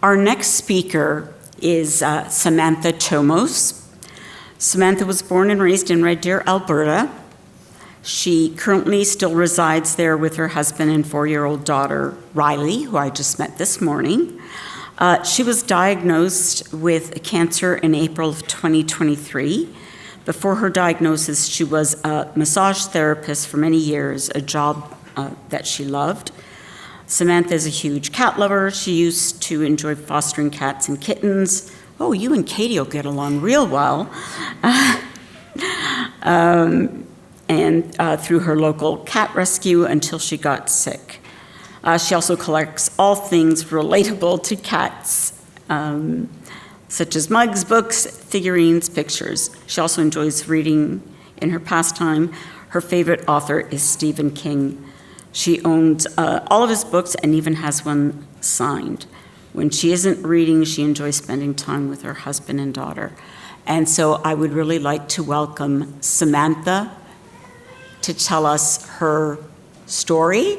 Our next speaker is Samantha Chomos. Samantha was born and raised in Red Deer, Alberta. She currently still resides there with her husband and 4-year-old daughter, Riley, who I just met this morning. She was diagnosed with cancer in April of 2023. Before her diagnosis, she was a massage therapist for many years, a job that she loved. Samantha is a huge cat lover. She used to enjoy fostering cats and kittens. Oh, you and Katie will get along real well. And through her local cat rescue until she got sick. She also collects all things relatable to cats, such as mugs, books, figurines, pictures. She also enjoys reading in her pastime. Her favorite author is Stephen King. She owns all of his books and even has one signed. When she isn't reading, she enjoys spending time with her husband and daughter. And so I would really like to welcome Samantha to tell us her story.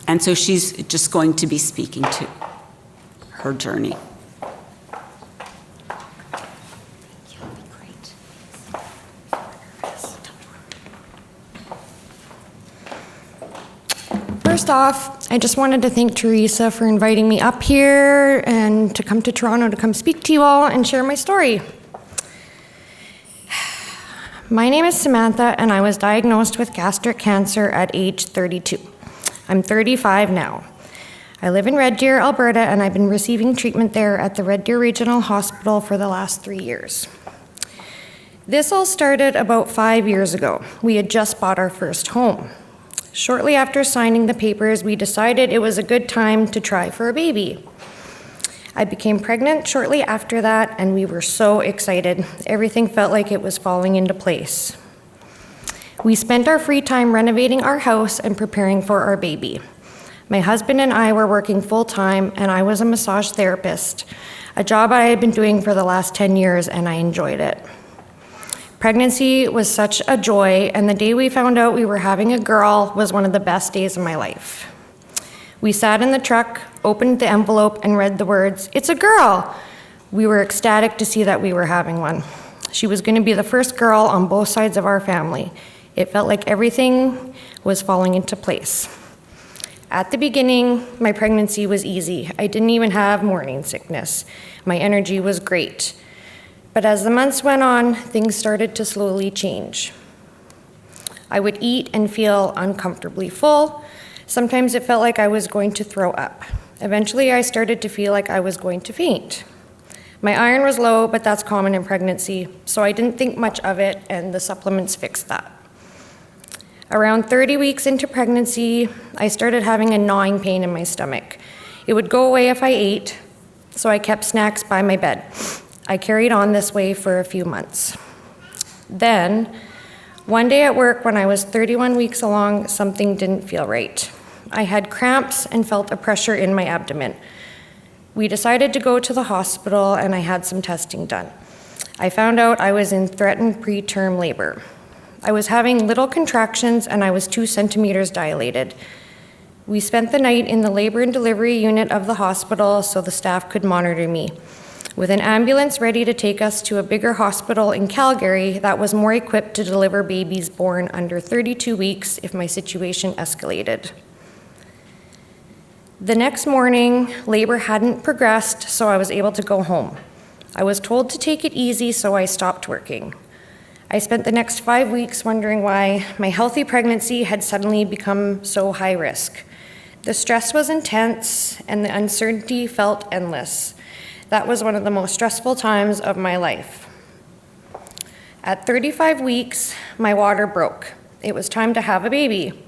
And so she's just going to be speaking to her journey. First off, I just wanted to thank Teresa for inviting me up here and to come to Toronto to come speak to you all and share my story. My name is Samantha, and I was diagnosed with gastric cancer at age 32. I'm 35 now. I live in Red Deer, Alberta, and I've been receiving treatment there at the Red Deer Regional Hospital for the last 3 years. This all started about 5 years ago. We had just bought our first home. Shortly after signing the papers, we decided it was a good time to try for a baby. I became pregnant shortly after that, and we were so excited. Everything felt like it was falling into place. We spent our free time renovating our house and preparing for our baby. My husband and I were working full-time, and I was a massage therapist, a job I had been doing for the last 10 years, and I enjoyed it. Pregnancy was such a joy, and the day we found out we were having a girl was one of the best days of my life. We sat in the truck, opened the envelope, and read the words, "It's a girl!" We were ecstatic to see that we were having one. She was going to be the first girl on both sides of our family. It felt like everything was falling into place. At the beginning, my pregnancy was easy. I didn't even have morning sickness. My energy was great. But as the months went on, things started to slowly change. I would eat and feel uncomfortably full. Sometimes it felt like I was going to throw up. Eventually, I started to feel like I was going to faint. My iron was low, but that's common in pregnancy, so I didn't think much of it, and the supplements fixed that. Around 30 weeks into pregnancy, I started having a gnawing pain in my stomach. It would go away if I ate, so I kept snacks by my bed. I carried on this way for a few months. Then, one day at work when I was 31 weeks along, something didn't feel right. I had cramps and felt a pressure in my abdomen. We decided to go to the hospital, and I had some testing done. I found out I was in threatened preterm labor. I was having little contractions, and I was 2 centimeters dilated. We spent the night in the labor and delivery unit of the hospital so the staff could monitor me, with an ambulance ready to take us to a bigger hospital in Calgary that was more equipped to deliver babies born under 32 weeks if my situation escalated. The next morning, labor hadn't progressed, so I was able to go home. I was told to take it easy, so I stopped working. I spent the next 5 weeks wondering why my healthy pregnancy had suddenly become so high risk. The stress was intense, and the uncertainty felt endless. That was one of the most stressful times of my life. At 35 weeks, my water broke. It was time to have a baby.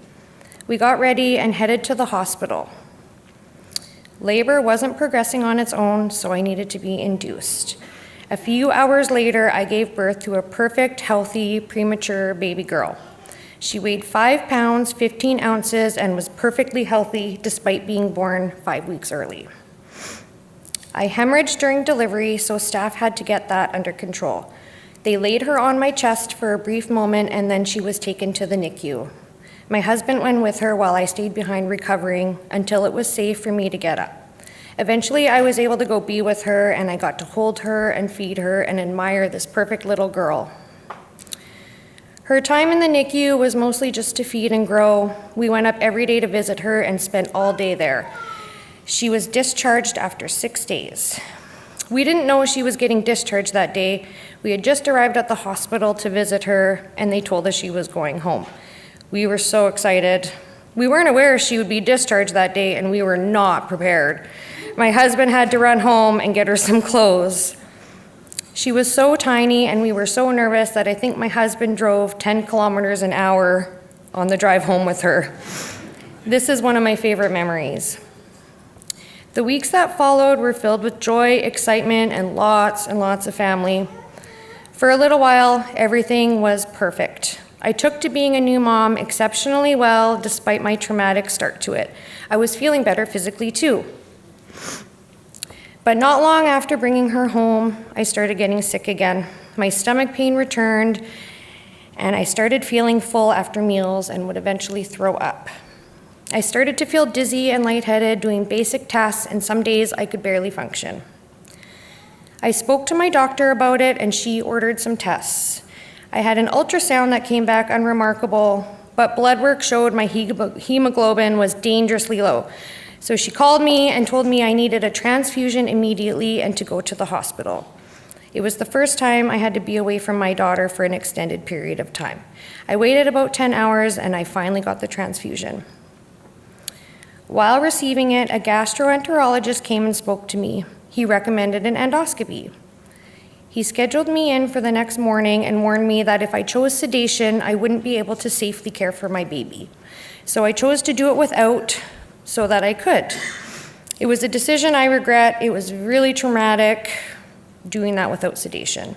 We got ready and headed to the hospital. Labor wasn't progressing on its own, so I needed to be induced. A few hours later, I gave birth to a perfect, healthy, premature baby girl. She weighed 5 pounds, 15 ounces, and was perfectly healthy despite being born 5 weeks early. I hemorrhaged during delivery, so staff had to get that under control. They laid her on my chest for a brief moment, and then she was taken to the NICU. My husband went with her while I stayed behind recovering until it was safe for me to get up. Eventually, I was able to go be with her, and I got to hold her and feed her and admire this perfect little girl. Her time in the NICU was mostly just to feed and grow. We went up every day to visit her and spent all day there. She was discharged after 6 days. We didn't know she was getting discharged that day. We had just arrived at the hospital to visit her, and they told us she was going home. We were so excited. We weren't aware she would be discharged that day, and we were not prepared. My husband had to run home and get her some clothes. She was so tiny, and we were so nervous that I think my husband drove 10 kilometers an hour on the drive home with her. This is one of my favorite memories. The weeks that followed were filled with joy, excitement, and lots of family. For a little while, everything was perfect. I took to being a new mom exceptionally well despite my traumatic start to it. I was feeling better physically too. But not long after bringing her home, I started getting sick again. My stomach pain returned, and I started feeling full after meals and would eventually throw up. I started to feel dizzy and lightheaded doing basic tasks, and some days I could barely function. I spoke to my doctor about it, and she ordered some tests. I had an ultrasound that came back unremarkable, but blood work showed my hemoglobin was dangerously low. So she called me and told me I needed a transfusion immediately and to go to the hospital. It was the first time I had to be away from my daughter for an extended period of time. I waited about 10 hours and I finally got the transfusion. While receiving it, a gastroenterologist came and spoke to me. He recommended an endoscopy. He scheduled me in for the next morning and warned me that if I chose sedation, I wouldn't be able to safely care for my baby. So I chose to do it without, so that I could. It was a decision I regret. It was really traumatic doing that without sedation.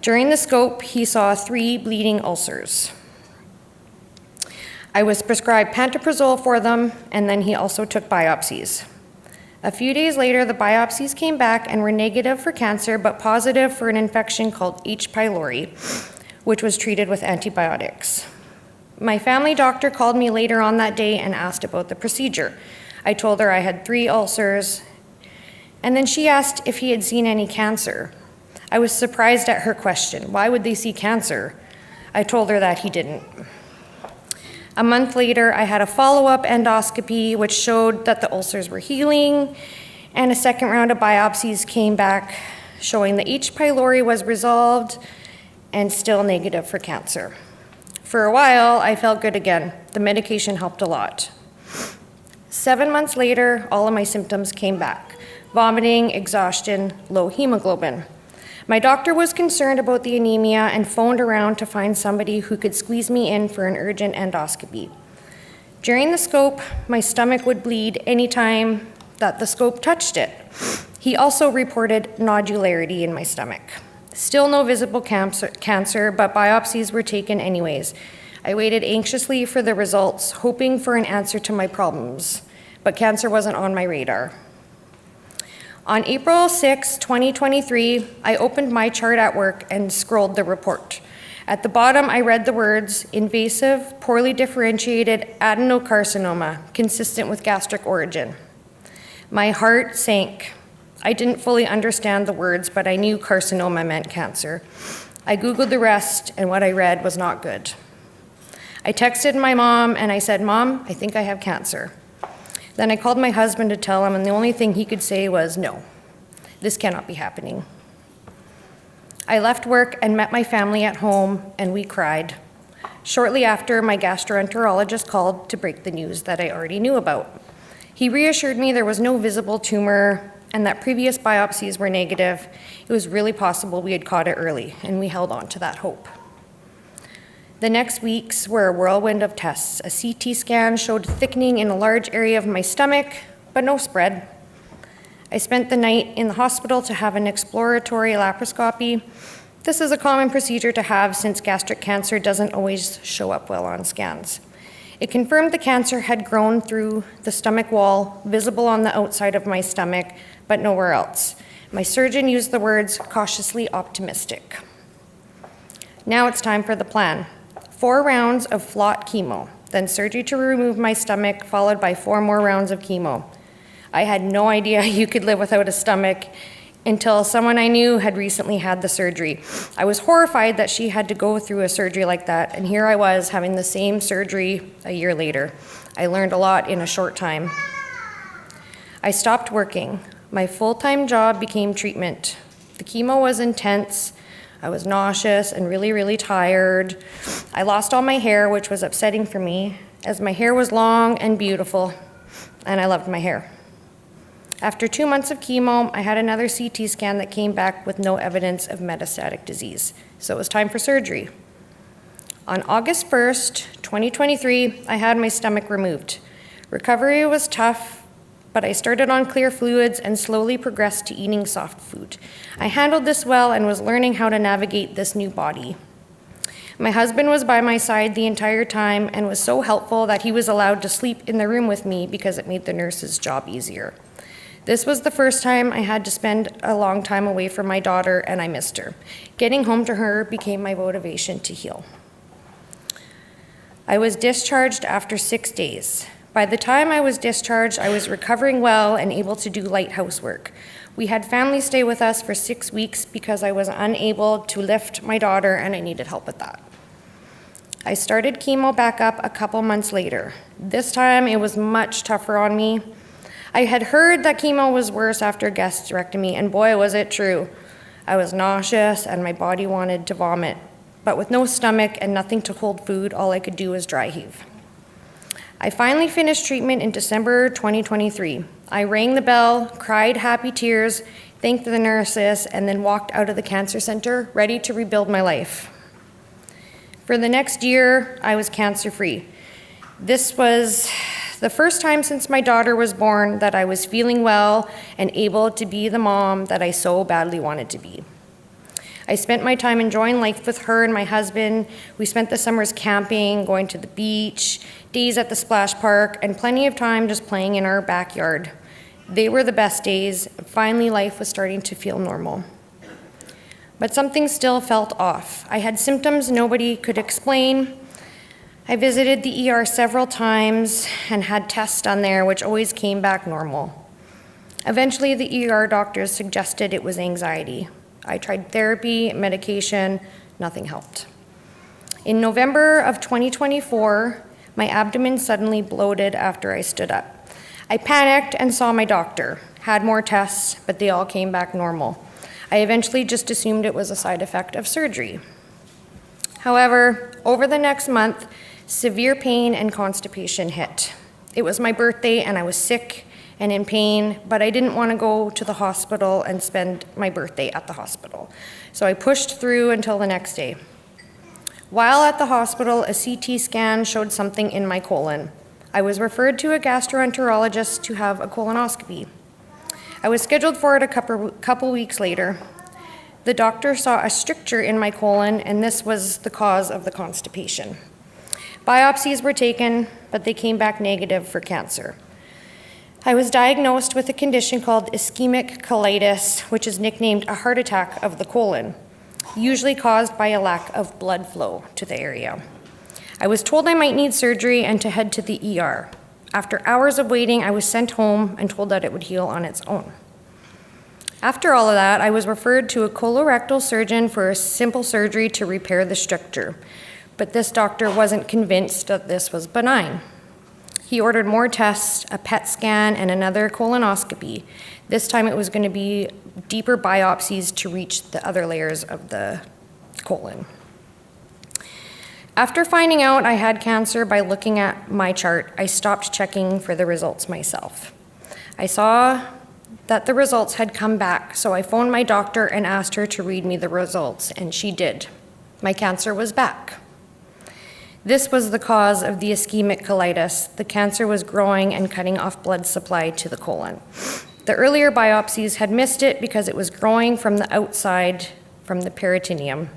During the scope, he saw 3 bleeding ulcers. I was prescribed pantoprazole for them, and then he also took biopsies. A few days later, the biopsies came back and were negative for cancer, but positive for an infection called H. pylori, which was treated with antibiotics. My family doctor called me later on that day and asked about the procedure. I told her I had 3 ulcers, and then she asked if he had seen any cancer. I was surprised at her question. Why would they see cancer? I told her that he didn't. A month later, I had a follow-up endoscopy, which showed that the ulcers were healing, and a second round of biopsies came back showing the H. pylori was resolved and still negative for cancer. For a while, I felt good again. The medication helped a lot. 7 months later, all of my symptoms came back: vomiting, exhaustion, low hemoglobin. My doctor was concerned about the anemia and phoned around to find somebody who could squeeze me in for an urgent endoscopy. During the scope, my stomach would bleed anytime that the scope touched it. He also reported nodularity in my stomach. Still no visible cancer, but biopsies were taken anyways. I waited anxiously for the results, hoping for an answer to my problems, but cancer wasn't on my radar. On April 6, 2023, I opened my chart at work and scrolled the report. At the bottom, I read the words, invasive, poorly differentiated adenocarcinoma, consistent with gastric origin. My heart sank. I didn't fully understand the words, but I knew carcinoma meant cancer. I Googled the rest, and what I read was not good. I texted my mom, and I said, "Mom, I think I have cancer." Then I called my husband to tell him, and the only thing he could say was, "No, this cannot be happening." I left work and met my family at home, and we cried. Shortly after, my gastroenterologist called to break the news that I already knew about. He reassured me there was no visible tumor and that previous biopsies were negative. It was really possible we had caught it early, and we held on to that hope. The next weeks were a whirlwind of tests. A CT scan showed thickening in a large area of my stomach, but no spread. I spent the night in the hospital to have an exploratory laparoscopy. This is a common procedure to have since gastric cancer doesn't always show up well on scans. It confirmed the cancer had grown through the stomach wall, visible on the outside of my stomach, but nowhere else. My surgeon used the words cautiously optimistic. Now it's time for the plan. 4 rounds of FLOT chemo, then surgery to remove my stomach, followed by 4 more rounds of chemo. I had no idea you could live without a stomach until someone I knew had recently had the surgery. I was horrified that she had to go through a surgery like that, and here I was having the same surgery a year later. I learned a lot in a short time. I stopped working. My full-time job became treatment. The chemo was intense. I was nauseous and really, really tired. I lost all my hair, which was upsetting for me, as my hair was long and beautiful, and I loved my hair. After 2 months of chemo, I had another CT scan that came back with no evidence of metastatic disease, so it was time for surgery. On August 1st, 2023, I had my stomach removed. Recovery was tough, but I started on clear fluids and slowly progressed to eating soft food. I handled this well and was learning how to navigate this new body. My husband was by my side the entire time and was so helpful that he was allowed to sleep in the room with me because it made the nurse's job easier. This was the first time I had to spend a long time away from my daughter, and I missed her. Getting home to her became my motivation to heal. I was discharged after 6 days. By the time I was discharged, I was recovering well and able to do light housework. We had family stay with us for 6 weeks because I was unable to lift my daughter and I needed help with that. I started chemo back up a couple months later. This time it was much tougher on me. I had heard that chemo was worse after gastrectomy, and boy, was it true. I was nauseous and my body wanted to vomit. But with no stomach and nothing to hold food, all I could do was dry heave. I finally finished treatment in December 2023. I rang the bell, cried happy tears, thanked the nurses, and then walked out of the cancer center, ready to rebuild my life. For the next year, I was cancer-free. This was the first time since my daughter was born that I was feeling well and able to be the mom that I so badly wanted to be. I spent my time enjoying life with her and my husband. We spent the summers camping, going to the beach, days at the splash park, and plenty of time just playing in our backyard. They were the best days. Finally, life was starting to feel normal. But something still felt off. I had symptoms nobody could explain. I visited the ER several times and had tests done there, which always came back normal. Eventually, the ER doctors suggested it was anxiety. I tried therapy, medication, nothing helped. In November of 2024, my abdomen suddenly bloated after I stood up. I panicked and saw my doctor, had more tests, but they all came back normal. I eventually just assumed it was a side effect of surgery. However, over the next month, severe pain and constipation hit. It was my birthday and I was sick and in pain, but I didn't want to go to the hospital and spend my birthday at the hospital. So I pushed through until the next day. While at the hospital, a CT scan showed something in my colon. I was referred to a gastroenterologist to have a colonoscopy. I was scheduled for it a couple weeks later. The doctor saw a stricture in my colon, and this was the cause of the constipation. Biopsies were taken, but they came back negative for cancer. I was diagnosed with a condition called ischemic colitis, which is nicknamed a heart attack of the colon, usually caused by a lack of blood flow to the area. I was told I might need surgery and to head to the ER. After hours of waiting, I was sent home and told that it would heal on its own. After all of that, I was referred to a colorectal surgeon for a simple surgery to repair the stricture. But this doctor wasn't convinced that this was benign. He ordered more tests, a PET scan, and another colonoscopy. This time it was going to be deeper biopsies to reach the other layers of the colon. After finding out I had cancer by looking at my chart, I stopped checking for the results myself. I saw that the results had come back, so I phoned my doctor and asked her to read me the results, and she did. My cancer was back. This was the cause of the ischemic colitis. The cancer was growing and cutting off blood supply to the colon. The earlier biopsies had missed it because it was growing from the outside, from the peritoneum.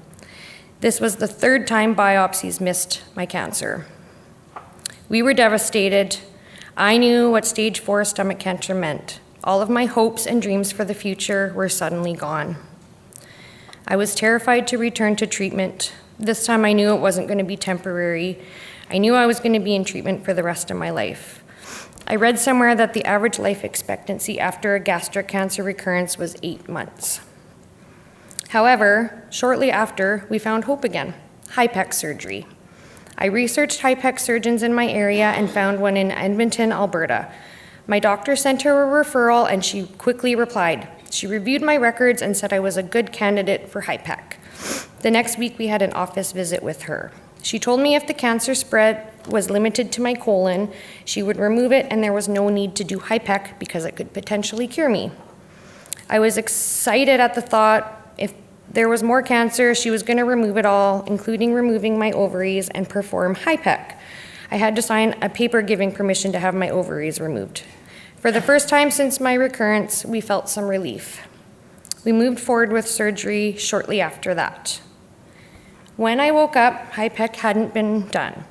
This was the third time biopsies missed my cancer. We were devastated. I knew what stage 4 stomach cancer meant. All of my hopes and dreams for the future were suddenly gone. I was terrified to return to treatment. This time I knew it wasn't going to be temporary. I knew I was going to be in treatment for the rest of my life. I read somewhere that the average life expectancy after a gastric cancer recurrence was 8 months. However, shortly after, we found hope again, HIPEC surgery. I researched HIPEC surgeons in my area and found one in Edmonton, Alberta. My doctor sent her a referral and she quickly replied. She reviewed my records and said I was a good candidate for HIPEC. The next week we had an office visit with her. She told me if the cancer spread was limited to my colon, she would remove it and there was no need to do HIPEC because it could potentially cure me. I was excited at the thought if there was more cancer, she was going to remove it all, including removing my ovaries and perform HIPEC. I had to sign a paper giving permission to have my ovaries removed. For the first time since my recurrence, we felt some relief. We moved forward with surgery shortly after that. When I woke up, HIPEC hadn't been done.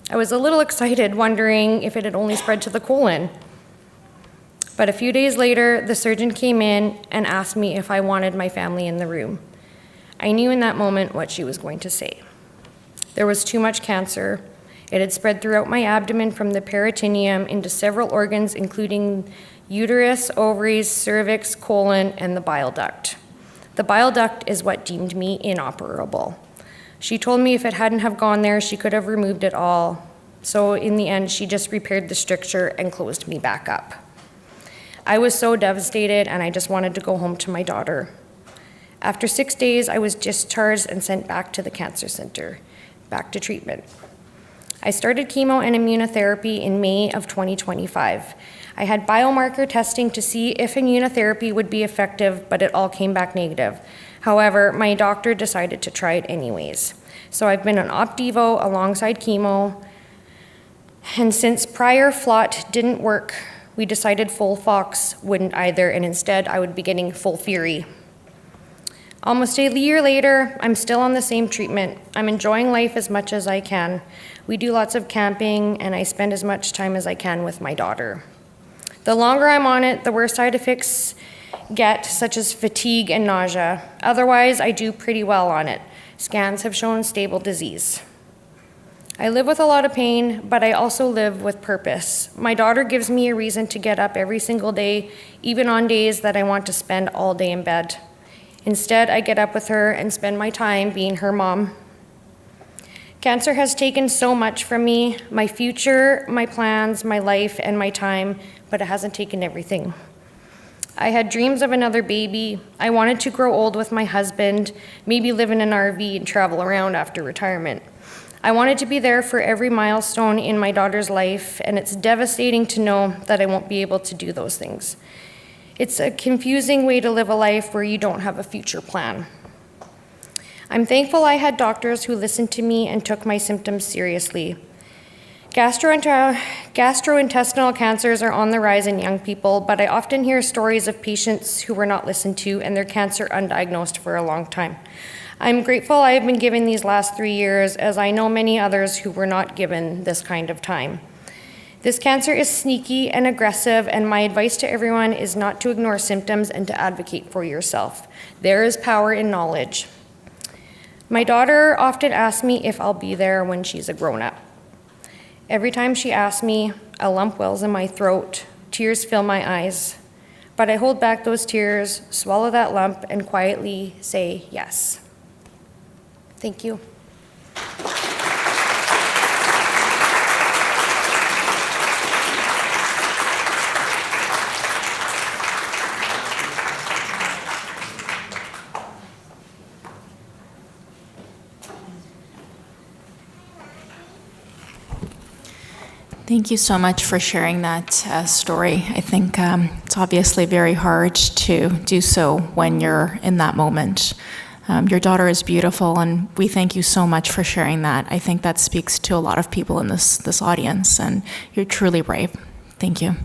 I was a little excited, wondering if it had only spread to the colon. But a few days later, the surgeon came in and asked me if I wanted my family in the room. I knew in that moment what she was going to say. There was too much cancer. It had spread throughout my abdomen from the peritoneum into several organs, including uterus, ovaries, cervix, colon, and the bile duct. The bile duct is what deemed me inoperable. She told me if it hadn't have gone there, she could have removed it all. So in the end, she just repaired the stricture and closed me back up. I was so devastated and I just wanted to go home to my daughter. After 6 days, I was discharged and sent back to the cancer center, back to treatment. I started chemo and immunotherapy in May of 2025. I had biomarker testing to see if immunotherapy would be effective, but it all came back negative. However, my doctor decided to try it anyways. So I've been on Opdivo alongside chemo, and since prior FLOT didn't work, we decided FOLFOX wouldn't either, and instead I would be getting FOLFIRI. Almost a year later, I'm still on the same treatment. I'm enjoying life as much as I can. We do lots of camping, and I spend as much time as I can with my daughter. The longer I'm on it, the worse side effects get, such as fatigue and nausea. Otherwise, I do pretty well on it. Scans have shown stable disease. I live with a lot of pain, but I also live with purpose. My daughter gives me a reason to get up every single day, even on days that I want to spend all day in bed. Instead, I get up with her and spend my time being her mom. Cancer has taken so much from me, my future, my plans, my life, and my time, but it hasn't taken everything. I had dreams of another baby. I wanted to grow old with my husband, maybe live in an RV and travel around after retirement. I wanted to be there for every milestone in my daughter's life, and it's devastating to know that I won't be able to do those things. It's a confusing way to live a life where you don't have a future plan. I'm thankful I had doctors who listened to me and took my symptoms seriously. Gastrointestinal cancers are on the rise in young people, but I often hear stories of patients who were not listened to and their cancer undiagnosed for a long time. I'm grateful I have been given these last 3 years, as I know many others who were not given this kind of time. This cancer is sneaky and aggressive, and my advice to everyone is not to ignore symptoms and to advocate for yourself. There is power in knowledge. My daughter often asks me if I'll be there when she's a grown-up. Every time she asks me, a lump wells in my throat, tears fill my eyes. But I hold back those tears, swallow that lump, and quietly say yes. Thank you. Thank you so much for sharing that story. I think it's obviously very hard to do so when you're in that moment. Your daughter is beautiful, and we thank you so much for sharing that. I think that speaks to a lot of people in this audience, and you're truly brave. Thank you.